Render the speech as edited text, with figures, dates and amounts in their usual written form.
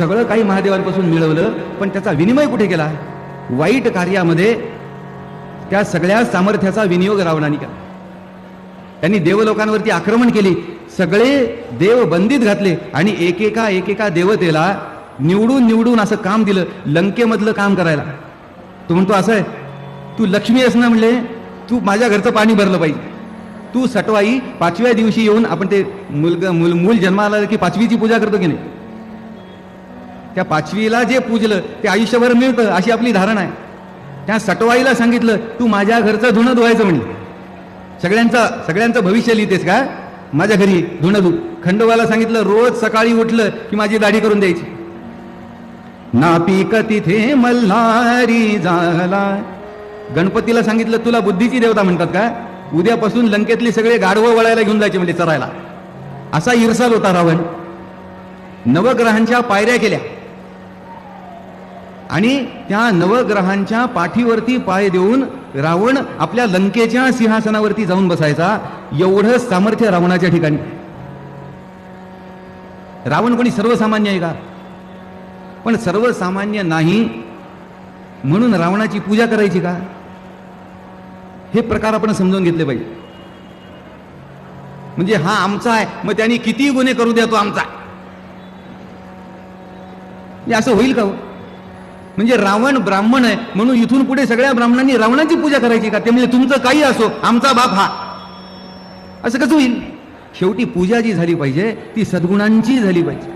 सगळं काही महादेवांपासून मिळवलं, पण त्याचा विनिमय कुठे केला? वाईट कार्यामध्ये त्या सगळ्या सामर्थ्याचा विनियोग रावणाने केला. त्यांनी देवलोकांवरती आक्रमण केली, सगळे देव बंदीत घातले आणि एकेका देवतेला निवडून निवडून असं काम दिलं लंकेमधलं काम करायला. तू म्हणतो असं आहे, तू लक्ष्मी असं म्हणले, तू माझ्या घरचं पाणी भरलं पाहिजे. तू सटवाई 5व्या दिवशी येऊन, आपण ते मूल जन्माला की 5वीची पूजा करतो की नाही, त्या 5वीला जे पूजलं ते आयुष्यभर मिळतं अशी आपली धारणा आहे. त्या सटवाईला सांगितलं तू माझ्या घरचं धुणं धुवायचं म्हणलं. सगळ्यांचं भविष्य लिहितेस का? माझ्या घरी धुणं धु. खंडोबाला सांगितलं रोज सकाळी उठलं की माझी दाढी करून द्यायची. नापिक तिथे मल्हारी झाला. गणपतीला सांगितलं तुला बुद्धीची देवता म्हणतात का? उद्यापासून लंकेतले सगळे गाढवं वळायला घेऊन जायचे म्हणजे चरायला. असा इरसाल होता रावण. नवग्रहांच्या पायऱ्या केल्या आणि त्या नवग्रहांच्या पाठीवरती पाय देऊन रावण आपल्या लंकेच्या सिंहासनावरती जाऊन बसायचा. एवढं सामर्थ्य रावणाच्या ठिकाणी. रावण कोणी सर्वसामान्य आहे का? पण सर्वसामान्य नाही म्हणून रावणाची पूजा करायची का? हे प्रकार आपण समजून घेतले पाहिजे. म्हणजे हा आमचा आहे, मग त्यांनी किती गुन्हे करू द्या तो आमचा, असं होईल का? म्हणजे रावण ब्राह्मण आहे म्हणून इथून पुढे सगळ्या ब्राह्मणांनी रावणाची पूजा करायची का? ते म्हणजे तुमचं काही असो, आमचा बाप हा, असं कसं होईल? शेवटी पूजा जी झाली पाहिजे ती सद्गुणांची झाली पाहिजे.